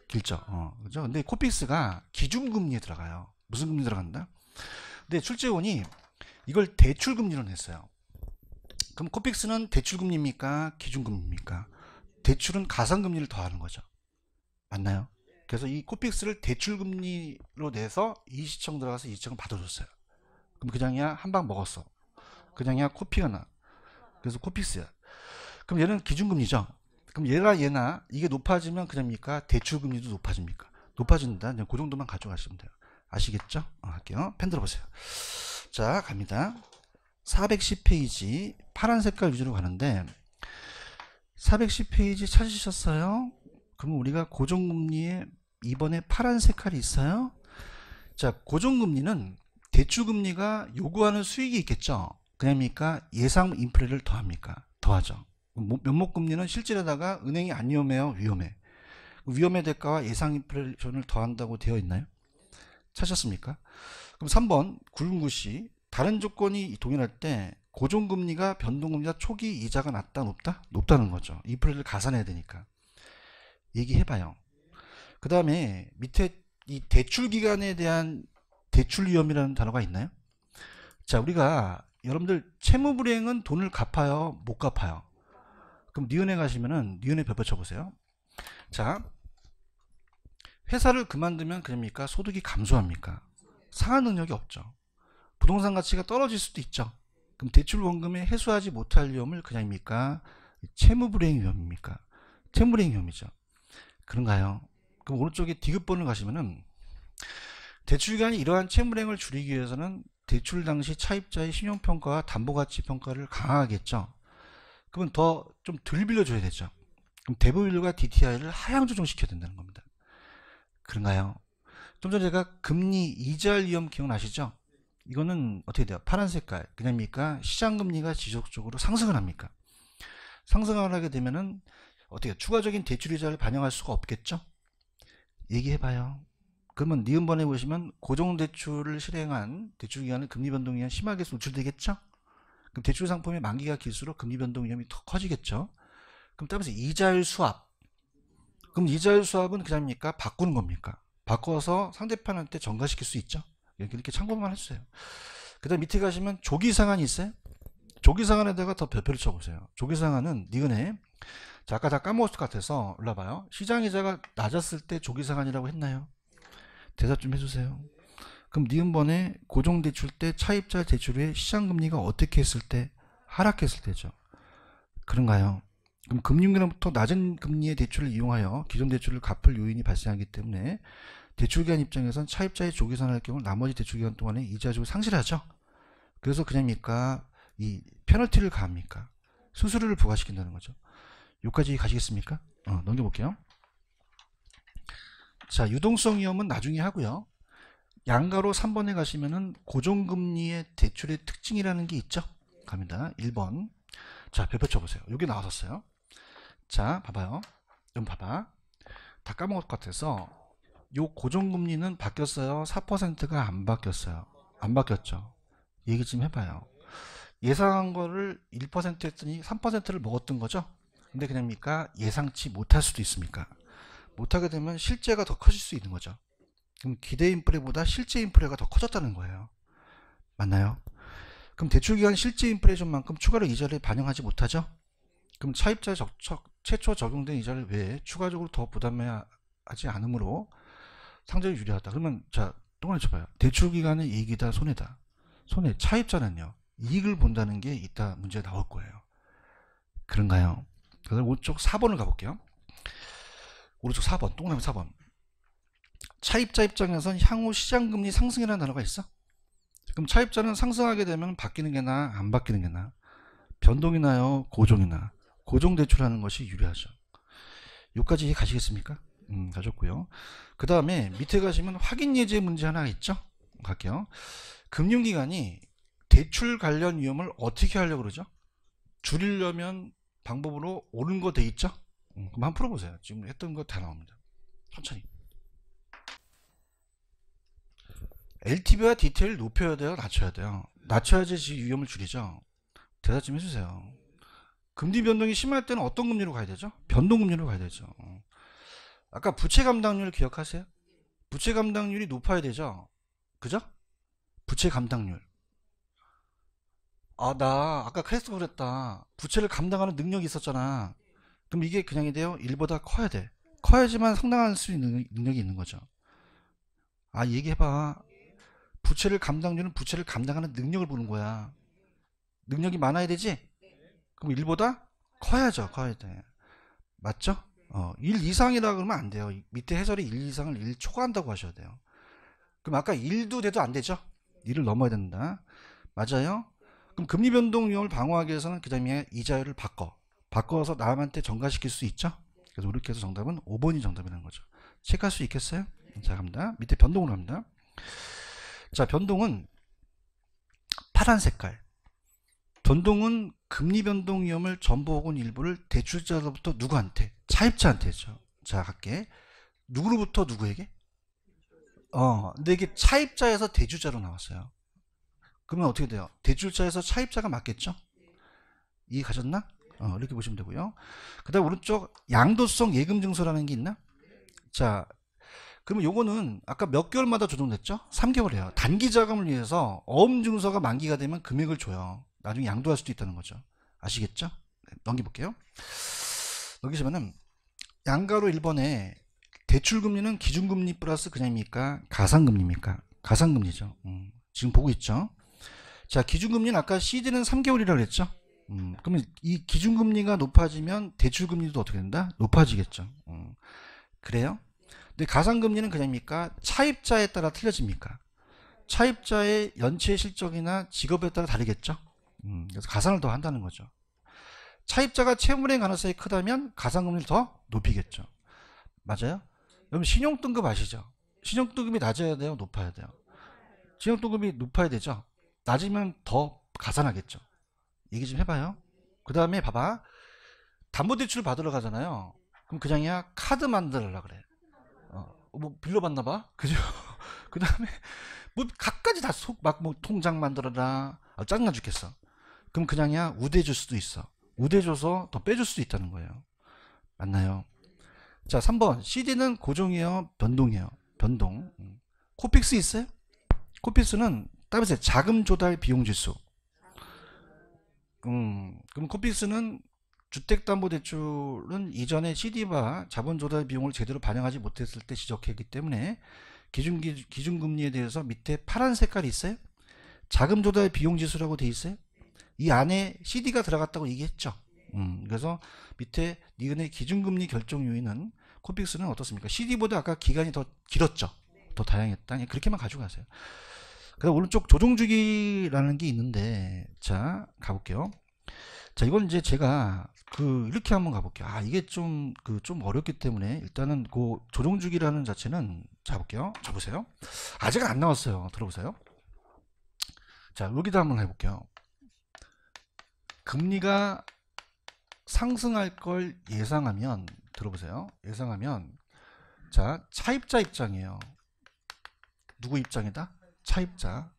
길죠. 그죠? 근데 코픽스가 기준금리에 들어가요. 무슨 금리 들어간다? 근데 출제원이 이걸 대출금리로 냈어요. 그럼 코픽스는 대출금리입니까? 기준금리입니까? 대출은 가상금리를 더하는 거죠. 맞나요? 그래서 이 코픽스를 대출금리로 내서 이시청 들어가서 이시청을 받아줬어요. 그럼 그냥이야 한 방 먹었어. 그냥이야 코피가 나. 그래서 코픽스야. 그럼 얘는 기준금리죠. 그럼 얘나 이게 높아지면 그냥입니까? 대출금리도 높아집니까? 높아진다. 그 정도만 가져가시면 돼요. 아시겠죠? 할게요. 펜 들어보세요. 자, 갑니다. 410페이지 파란 색깔 위주로 가는데 410페이지 찾으셨어요? 그럼 우리가 고정금리에 이번에 파란 색깔이 있어요? 자, 고정금리는 대출금리가 요구하는 수익이 있겠죠? 그냥입니까? 예상 인플레를 더합니까? 더하죠. 면목금리는 실질에다가 은행이 안 위험해요? 위험해. 위험의 대가와 예상 인플레이션을 더한다고 되어 있나요? 찾았습니까? 그럼 3번 굵은 글씨 다른 조건이 동일할 때 고정금리가 변동금리가 초기 이자가 낮다 높다? 높다는 거죠. 인플레를 가산해야 되니까. 얘기해봐요. 그 다음에 밑에 이 대출 기간에 대한 대출 위험이라는 단어가 있나요? 자, 우리가 여러분들 채무 불이행은 돈을 갚아요, 못 갚아요? 그럼 니은에 가시면은 니은에 몇 쳐보세요. 자, 회사를 그만두면 그럽니까? 소득이 감소합니까? 상환 능력이 없죠. 부동산 가치가 떨어질 수도 있죠. 그럼 대출 원금에 해소하지 못할 위험을 그냥입니까? 채무 불이행 위험입니까? 채무 불이행 위험이죠. 그런가요? 그럼 오른쪽에 디귿번을 가시면은 대출기간이 이러한 채무불이행을 줄이기 위해서는 대출 당시 차입자의 신용평가와 담보가치평가를 강화하겠죠. 그러면 더 좀 덜 빌려줘야 되죠. 그럼 대부분율과 DTI를 하향 조정시켜야 된다는 겁니다. 그런가요? 좀 전에 제가 금리 이자율 위험 기억나시죠? 이거는 어떻게 돼요? 파란 색깔 그냥입니까? 시장금리가 지속적으로 상승을 합니까? 상승을 하게 되면은 어떻게 추가적인 대출이자를 반영할 수가 없겠죠? 얘기해봐요. 그러면 니은번에 보시면 고정대출을 실행한 대출기간은 금리변동 위험 심하게 노출되겠죠? 그럼 대출 상품의 만기가 길수록 금리변동 위험이 더 커지겠죠? 그럼 따라서 이자율 수합. 그럼 이자율 수합은 그냥입니까? 바꾸는 겁니까? 바꿔서 상대편한테 전가시킬 수 있죠? 이렇게 참고만 해주세요. 그 다음 밑에 가시면 조기상한이 있어요? 조기상한에다가 더 별표를 쳐보세요. 조기상한은 니은에 자, 아까 다 까먹었을 것 같아서 올라봐요. 시장이자가 낮았을 때 조기상한이라고 했나요? 대답 좀 해주세요. 그럼 니은번에 고정대출 때 차입자 대출 후에 시장금리가 어떻게 했을 때? 하락했을 때죠. 그런가요? 그럼 금융기관부터 낮은 금리의 대출을 이용하여 기존 대출을 갚을 요인이 발생하기 때문에 대출기관 입장에선 차입자의 조기상환할 경우 나머지 대출기간 동안에 이자율을 상실하죠. 그래서 그냥입니까? 이 페널티를 가합니까? 수수료를 부과시킨다는 거죠. 여기까지 가시겠습니까? 넘겨볼게요. 자, 유동성 위험은 나중에 하고요. 양가로 3번에 가시면은 고정금리의 대출의 특징이라는 게 있죠. 갑니다. 1번. 자, 별표 쳐보세요. 여기 나왔었어요. 자, 봐봐요. 좀 봐봐. 다 까먹을 것 같아서 요 고정금리는 바뀌었어요? 4%가 안 바뀌었어요? 안 바뀌었죠. 얘기 좀 해봐요. 예상한 거를 1% 했더니 3%를 먹었던 거죠. 근데 그냥입니까? 예상치 못할 수도 있습니까? 못하게 되면 실제가 더 커질 수 있는 거죠. 그럼 기대 인플레보다 실제 인플레가 더 커졌다는 거예요. 맞나요? 그럼 대출기간 실제 인플레이션만큼 추가로 이자를 반영하지 못하죠? 그럼 차입자 최초 적용된 이자를 외에 추가적으로 더 부담해야 하지 않으므로 상당히 유리하다. 그러면 자, 동그라미 쳐봐요. 대출기간은 이익이다, 손해다. 손해. 차입자는요, 이익을 본다는 게 이따 문제가 나올 거예요. 그런가요? 그래서 오른쪽 4번을 가볼게요. 오른쪽 4번, 동그라미 4번. 차입자 입장에선 향후 시장금리 상승이라는 단어가 있어. 그럼 차입자는 상승하게 되면 바뀌는 게 나아, 안 바뀌는 게 나아? 변동이 나요, 고정이 나아? 고정 대출하는 것이 유리하죠. 여기까지 가시겠습니까? 가졌고요. 그 다음에 밑에 가시면 확인 예제 문제 하나 있죠? 갈게요. 금융기관이 대출 관련 위험을 어떻게 하려고 그러죠? 줄이려면 방법으로 옳은 거 돼 있죠? 그럼 한번 풀어보세요. 지금 했던 거 다 나옵니다. 천천히. LTV와 DTI를 높여야 돼요? 낮춰야 돼요? 낮춰야지 위험을 줄이죠? 대답 좀 해주세요. 금리 변동이 심할 때는 어떤 금리로 가야 되죠? 변동금리로 가야 되죠. 아까 부채 감당률 기억하세요? 부채 감당률이 높아야 되죠? 그죠? 부채 감당률. 아, 나 아까 크레스 그랬다. 부채를 감당하는 능력이 있었잖아. 그럼 이게 그냥이 돼요? 1보다 커야 돼. 커야지만 상당한 수 있는 능력이 있는 거죠. 아, 얘기해봐. 부채를 감당률은 부채를 감당하는 능력을 보는 거야. 능력이 많아야 되지? 그럼 1보다 커야죠. 커야 돼. 맞죠? 1 이상이라 그러면 안 돼요. 밑에 해설이 1 이상을 1 초과한다고 하셔야 돼요. 그럼 아까 1도 돼도 안 되죠? 1을 넘어야 된다. 맞아요? 그럼 금리 변동 위험을 방어하기 위해서는 그 다음에 이자율을 바꿔서 남한테 전가시킬 수 있죠? 그래서 이렇게 해서 정답은 5번이 정답이라는 거죠. 체크할 수 있겠어요? 자, 갑니다. 밑에 변동으로 갑니다. 자, 변동은 파란 색깔. 변동은 금리 변동 위험을 전부 혹은 일부를 대출자로부터 누구한테? 차입자한테죠. 자, 갈게. 누구로부터 누구에게? 근데 이게 차입자에서 대주자로 나왔어요. 그러면 어떻게 돼요? 대출자에서 차입자가 맞겠죠? 이해 가셨나? 이렇게 보시면 되고요. 그 다음 오른쪽 양도성 예금증서라는 게 있나? 자, 그러면 요거는 아까 몇 개월마다 조정됐죠? 3개월이에요. 단기 자금을 위해서 어음증서가 만기가 되면 금액을 줘요. 나중에 양도할 수도 있다는 거죠. 아시겠죠? 네, 넘겨볼게요. 넘기시면은 양가로 1번에 대출금리는 기준금리 플러스 그냥입니까? 가상금리입니까? 가상금리죠. 지금 보고 있죠? 자, 기준금리는 아까 CD는 3개월이라고 했죠? 그러면 이 기준금리가 높아지면 대출금리도 어떻게 된다? 높아지겠죠. 그래요? 근데 가상금리는 그냥입니까? 차입자에 따라 틀려집니까? 차입자의 연체 실적이나 직업에 따라 다르겠죠? 그래서 가산을 더 한다는 거죠. 차입자가 채무의 가능성이 크다면 가상금리를 더 높이겠죠. 맞아요? 여러분 신용등급 아시죠? 신용등급이 낮아야 돼요? 높아야 돼요? 신용등급이 높아야 되죠? 낮으면 더 가산하겠죠. 얘기 좀 해봐요. 그 다음에 봐봐. 담보대출 받으러 가잖아요. 그럼 그냥이야 카드 만들라 그래. 뭐 빌려받나봐. 그죠? 그 다음에 뭐 갖가지 다 막 뭐 통장 만들어라. 짜증나 죽겠어. 그럼 그냥이야 우대 줄 수도 있어. 우대 줘서 더 빼줄 수도 있다는 거예요. 맞나요? 자, 3번 CD는 고정이에요, 변동이에요? 변동. 코픽스 있어요? 코픽스는 따라서 자금 조달 비용 지수. 그럼 코픽스는 주택담보대출은 이전에 CD와 자본 조달 비용을 제대로 반영하지 못했을 때 지적했기 때문에 기준금리에 대해서 밑에 파란 색깔이 있어요? 자금 조달 비용 지수라고 돼 있어요? 이 안에 CD가 들어갔다고 얘기했죠. 그래서 밑에 니은의 기준금리 결정 요인은 코픽스는 어떻습니까? CD보다 아까 기간이 더 길었죠. 더 다양했다. 그렇게만 가져가세요. 그다음 오른쪽 조정주기라는 게 있는데, 자 가볼게요. 자, 이건 이제 제가 이렇게 한번 가볼게요. 이게 좀 어렵기 때문에 일단은 그 조정주기라는 자체는 자 볼게요. 자 보세요. 아직 안 나왔어요. 들어보세요. 자, 여기다 한번 해볼게요. 금리가 상승할 걸 예상하면, 들어보세요. 예상하면, 자, 차입자 입장이에요. 누구 입장이다? 차입자.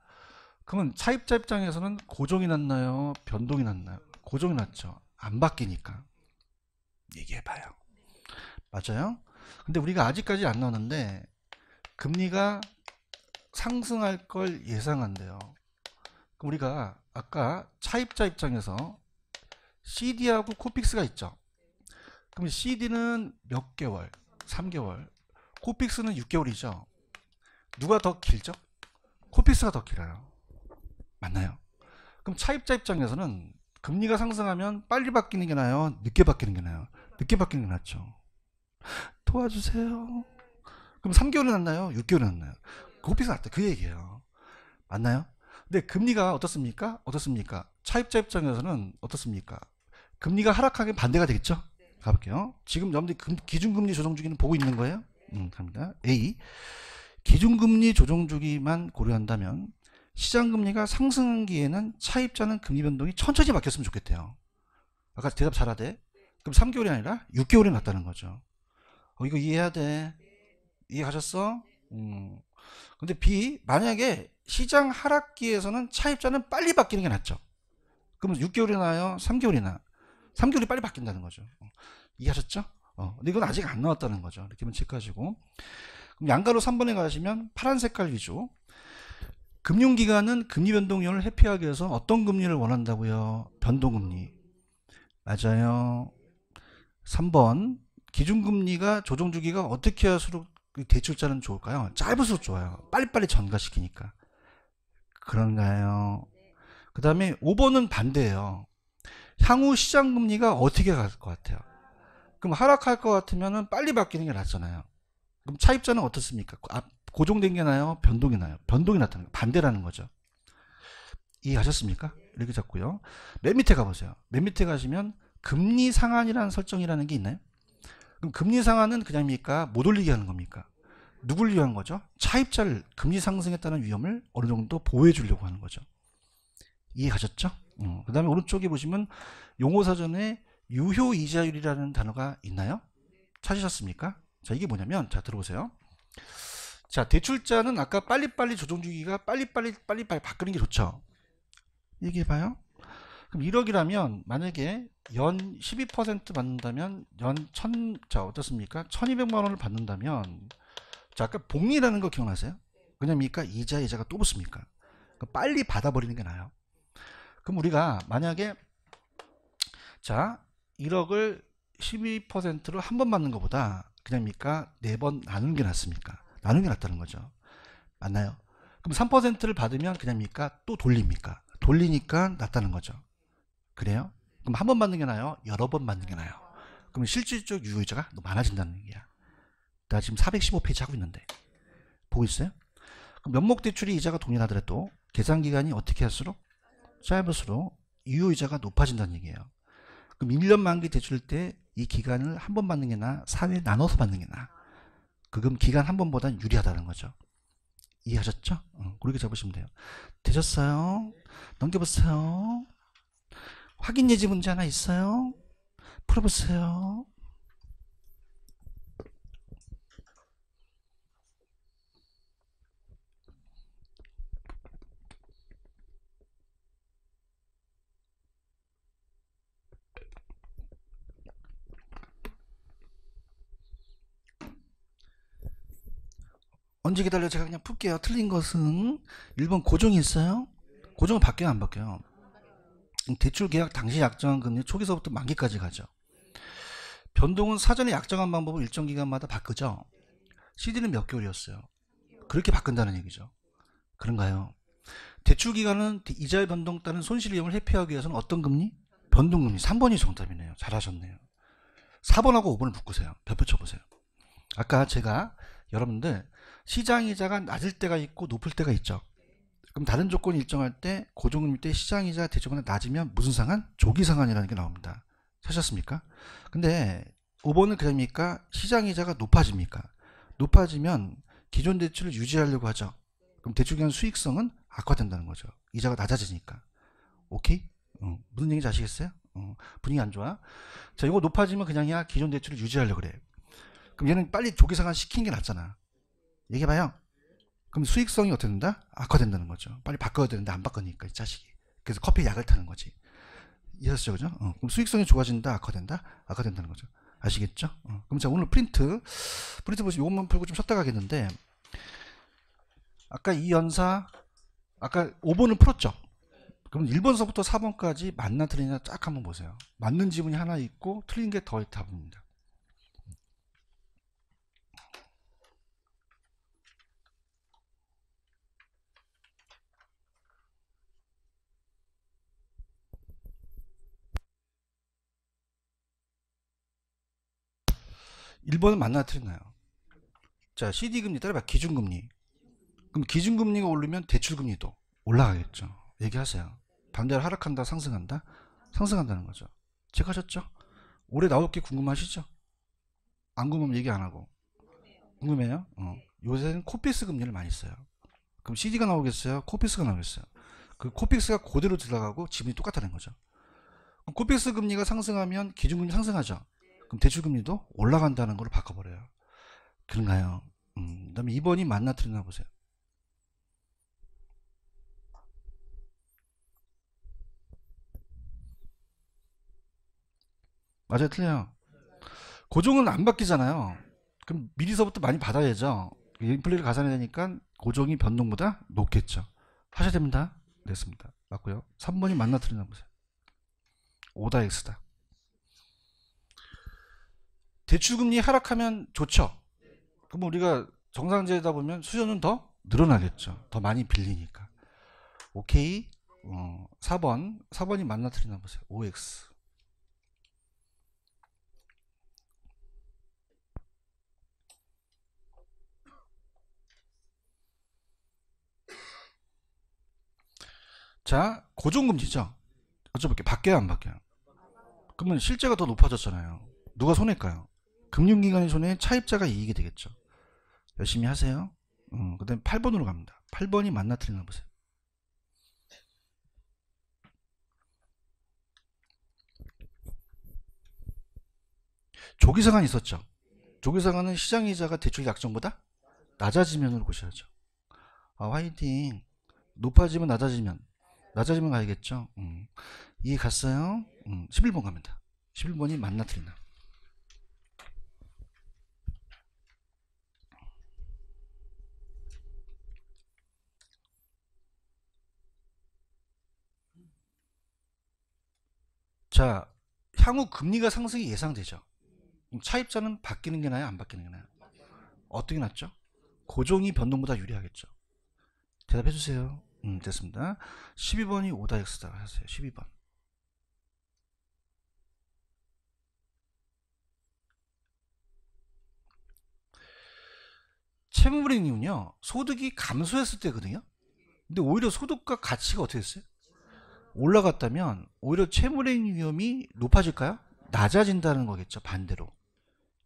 그러면 차입자 입장에서는 고정이 났나요? 변동이 났나요? 고정이 났죠. 안 바뀌니까. 얘기해봐요. 맞아요? 근데 우리가 아직까지 안 나왔는데 금리가 상승할 걸 예상한대요. 그럼 우리가 아까 차입자 입장에서 CD하고 코픽스가 있죠. 그럼 CD는 몇 개월? 3개월. 코픽스는 6개월이죠. 누가 더 길죠? 코픽스가 더 길어요. 맞나요? 그럼 차입자 입장에서는 금리가 상승하면 빨리 바뀌는 게 나아요? 늦게 바뀌는 게 나아요? 늦게 바뀌는 게 낫죠. 도와주세요. 그럼 3개월이 낫나요? 6개월이 낫나요? 코픽스 낫다. 그 얘기예요. 맞나요? 근데 금리가 어떻습니까? 어떻습니까? 차입자 입장에서는 어떻습니까? 금리가 하락하게 반대가 되겠죠? 가볼게요. 지금 여러분들 기준금리 조정 주기는 보고 있는 거예요? 갑니다. A. 기준금리 조정 주기만 고려한다면 시장금리가 상승기에는 차입자는 금리 변동이 천천히 바뀌었으면 좋겠대요. 아까 대답 잘하대. 그럼 3개월이 아니라 6개월이 낫다는 거죠. 이거 이해해야 돼. 이해하셨어? 근데 B. 만약에 시장 하락기에서는 차입자는 빨리 바뀌는 게 낫죠. 그러면 6개월이 나요? 3개월이 나? 3개월이 빨리 바뀐다는 거죠. 이해하셨죠? 근데 이건 아직 안 나왔다는 거죠. 이렇게만 체크하시고. 그럼 양가로 3번에 가시면 파란 색깔 위주. 금융기관은 금리 변동률을 회피하기 위해서 어떤 금리를 원한다고요? 변동금리. 맞아요. 3번. 기준금리가 조정주기가 어떻게 할수록 대출자는 좋을까요? 짧을수록 좋아요. 빨리빨리 전가시키니까. 그런가요? 그 다음에 5번은 반대예요. 향후 시장금리가 어떻게 갈 것 같아요? 그럼 하락할 것 같으면 빨리 바뀌는 게 낫잖아요. 그럼 차입자는 어떻습니까? 고정된 게 나요? 변동이 나요? 변동이 나타나는 거. 반대라는 거죠. 이해하셨습니까? 이렇게 잡고요. 맨 밑에 가보세요. 맨 밑에 가시면 금리 상한이라는 설정이라는 게 있나요? 그럼 금리 상한은 그냥입니까? 못 올리게 하는 겁니까? 누굴 위한 거죠? 차입자를 금리 상승에 따른 위험을 어느 정도 보호해 주려고 하는 거죠. 이해하셨죠? 그 다음에 오른쪽에 보시면 용어사전에 유효이자율이라는 단어가 있나요? 찾으셨습니까? 자, 이게 뭐냐면, 자, 들어보세요. 자, 대출자는 아까 빨리빨리 조정주기가 빨리빨리 바꾸는 게 좋죠. 얘기해봐요. 그럼 1억이라면 만약에 연 12% 받는다면 연 1000, 자 어떻습니까? 1200만 원을 받는다면, 자 아까 복리라는 거 기억나세요? 그냥입니까? 이자가 또 붙습니까? 빨리 받아버리는 게 나아요. 그럼 우리가 만약에 자 1억을 12%로 한 번 받는 것보다 그냥입니까? 4번 나누는 게 낫습니까? 나누는 게 낫다는 거죠. 맞나요? 그럼 3%를 받으면 그냥입니까? 또 돌립니까? 돌리니까 낫다는 거죠. 그래요? 그럼 한 번 받는 게 나아요? 여러 번 받는 게 나아요? 그럼 실질적 유효이자가 많아진다는 얘기야. 나 지금 415페이지 하고 있는데 보고 있어요? 그럼 명목대출이 이자가 동일하더라도 계산기간이 어떻게 할수록 짧을수록 유효이자가 높아진다는 얘기예요. 그럼 1년 만기 대출 때 이 기간을 한 번 받는 게 나아? 4회 나눠서 받는 게 나아? 그럼 기간 한 번보다는 유리하다는 거죠. 이해하셨죠? 그렇게 잡으시면 돼요. 되셨어요? 넘겨보세요. 확인 예지 문제 하나 있어요? 풀어보세요. 언제 기다려? 제가 그냥 풀게요. 틀린 것은 1번 고정이 있어요? 고정은 바뀌어요, 안 바뀌어요? 대출 계약 당시 약정한 금리 초기서부터 만기까지 가죠. 변동은 사전에 약정한 방법을 일정 기간마다 바꾸죠. CD는 몇 개월이었어요? 그렇게 바꾼다는 얘기죠. 그런가요? 대출 기간은 이자의 변동 따른 손실 위험을 회피하기 위해서는 어떤 금리? 변동금리. 3번이 정답이네요. 잘하셨네요. 4번하고 5번을 묶으세요. 별표 쳐보세요. 아까 제가 여러분들 시장이자가 낮을 때가 있고 높을 때가 있죠. 그럼 다른 조건이 일정할 때 고정금리 때 시장이자 대출보다 낮으면 무슨 상한? 조기상한이라는 게 나옵니다. 사셨습니까? 근데 5번은 그럽니까? 시장이자가 높아집니까? 높아지면 기존 대출을 유지하려고 하죠. 그럼 대출기간 수익성은 악화된다는 거죠. 이자가 낮아지니까. 오케이? 무슨 얘기인지 아시겠어요? 분위기 안 좋아? 자, 이거 높아지면 그냥이야 기존 대출을 유지하려고 그래. 그럼 얘는 빨리 조기상환 시키는 게 낫잖아. 얘기해봐요. 그럼 수익성이 어떻게 된다? 악화된다는 거죠. 빨리 바꿔야 되는데 안 바꾸니까 이 자식이. 그래서 커피에 약을 타는 거지. 이해하시죠? 그죠? 그럼 수익성이 좋아진다? 악화된다? 악화된다는 거죠. 아시겠죠? 그럼 자 오늘 프린트 보시면 이것만 풀고 좀 쉬었다 가겠는데, 아까 이 연사 아까 5번을 풀었죠? 그럼 1번서부터 4번까지 맞나 틀리나 쫙 한번 보세요. 맞는 지문이 하나 있고 틀린 게 더 답입니다. 1번은 맞나 틀리나요? 자, CD금리 따라봐. 기준금리. 그럼 기준금리가 오르면 대출금리도 올라가겠죠. 얘기하세요. 반대로 하락한다, 상승한다? 상승한다는 거죠. 체크하셨죠? 올해 나올 게 궁금하시죠? 안 궁금하면 얘기 안 하고. 궁금해요? 요새는 코픽스 금리를 많이 써요. 그럼 CD가 나오겠어요? 코픽스가 나오겠어요? 그 코픽스가 그대로 들어가고 지분이 똑같다는 거죠. 그럼 코픽스 금리가 상승하면 기준금리 상승하죠. 그럼 대출금리도 올라간다는 걸로 바꿔버려요. 그런가요? 그 다음에 2번이 맞나 틀리나 보세요. 맞아요, 틀려요. 고정은 안 바뀌잖아요. 그럼 미리서부터 많이 받아야죠. 인플레를 가산해야 되니까 고정이 변동보다 높겠죠. 하셔야 됩니다. 됐습니다. 맞고요. 3번이 맞나 틀리나 보세요. 오다 X다. 대출금리 하락하면 좋죠. 그럼 우리가 정상제다 보면 수요는 더 늘어나겠죠. 더 많이 빌리니까. 오케이. 4번이 맞나 틀리나 보세요. OX. 자, 고정금리죠. 어차피 바뀌어요, 안 바뀌어요? 그러면 실제가 더 높아졌잖아요. 누가 손해일까요? 금융기관의 손해, 차입자가 이익이 되겠죠. 열심히 하세요. 그 다음에 8번으로 갑니다. 8번이 맞나 틀리나 보세요. 조기상환 있었죠. 조기상환은 시장이자가 대출 약정보다 낮아지면으로 보셔야죠. 아, 화이팅. 높아지면 낮아지면 낮아지면 가야겠죠. 이해 갔어요? 11번 갑니다. 11번이 맞나 틀리나. 자, 향후 금리가 상승이 예상되죠. 그럼 차입자는 바뀌는 게 나아요? 안 바뀌는 게 나아요? 어떻게 낫죠? 고종이 변동보다 유리하겠죠. 대답해 주세요. 됐습니다. 12번이 오다 X다 하세요. 12번. 채무불이익은요, 소득이 감소했을 때거든요. 근데 오히려 소득과 가치가 어떻게 됐어요? 올라갔다면 오히려 채무불이익 위험이 높아질까요? 낮아진다는 거겠죠. 반대로.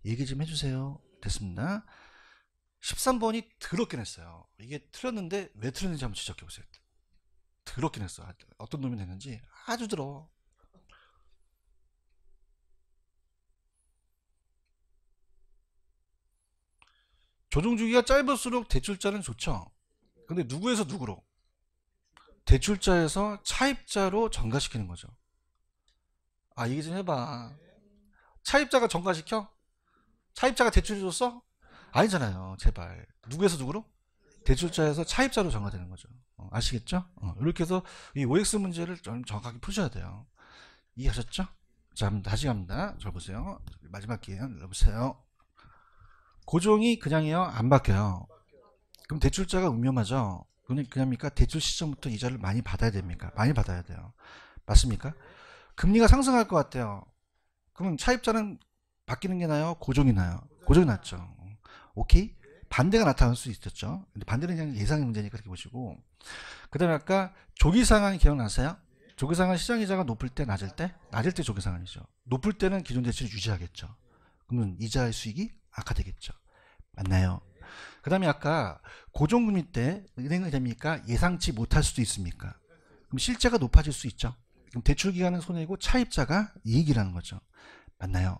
얘기 좀 해주세요. 됐습니다. 13번이 더럽게 냈어요. 이게 틀렸는데 왜 틀렸는지 한번 지적해 보세요. 더럽게 냈어. 어떤 놈이 냈는지 아주 더러워. 조정주기가 짧을수록 대출자는 좋죠. 근데 누구에서 누구로? 대출자에서 차입자로 전가시키는 거죠. 아, 얘기 좀 해봐. 차입자가 전가시켜? 차입자가 대출 줬어? 아니잖아요. 제발. 누구에서 누구로? 대출자에서 차입자로 전가되는 거죠. 아시겠죠? 이렇게 해서 이 OX 문제를 좀 정확하게 푸셔야 돼요. 이해하셨죠? 자, 다시 갑니다. 저 보세요. 마지막 기회 여보세요. 고종이 그냥이요? 안 바뀌어요. 그럼 대출자가 위험하죠? 그냥입니까? 대출 시점부터 이자를 많이 받아야 됩니까? 많이 받아야 돼요. 맞습니까? 금리가 상승할 것 같아요. 그러면 차입자는 바뀌는 게 나요? 고종이 나요? 고종이 낫죠. 오케이? 반대가 나타날 수 있었죠. 근데 반대는 그냥 예상의 문제니까 그렇게 보시고. 그 다음에 아까 조기상환 기억나세요? 조기상환 시장이자가 높을 때, 낮을 때? 낮을 때 조기상환이죠. 높을 때는 기존 대출을 유지하겠죠. 그러면 이자의 수익이 악화되겠죠. 맞나요? 그 다음에 아까 고정금리 때 은행은 됩니까? 예상치 못할 수도 있습니까? 그럼 실제가 높아질 수 있죠. 그럼 대출기관은 손해고 차입자가 이익이라는 거죠. 맞나요?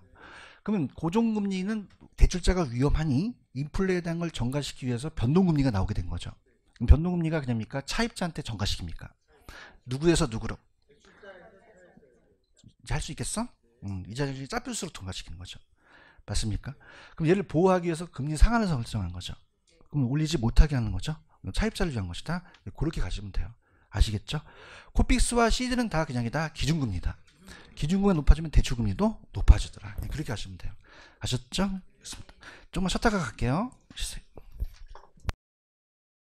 그러면 고정금리는 대출자가 위험하니 인플레에 대한 걸 전가시키기 위해서 변동금리가 나오게 된 거죠. 그럼 변동금리가 그냥입니까? 차입자한테 전가시킵니까? 누구에서 누구로? 이제 할 수 있겠어? 이자율이 짧을수록 전가시키는 거죠. 맞습니까? 그럼 얘를 보호하기 위해서 금리 상한을 설정한 거죠. 그럼 올리지 못하게 하는 거죠. 차입자를 위한 것이다. 그렇게 가시면 돼요. 아시겠죠? 코픽스와 CD는 다 그냥이다. 기준금리다. 기준금리가 높아지면 대출금리도 높아지더라. 그렇게 하시면 돼요. 아셨죠? 조금만 쉬었다가 갈게요. 쉬세요.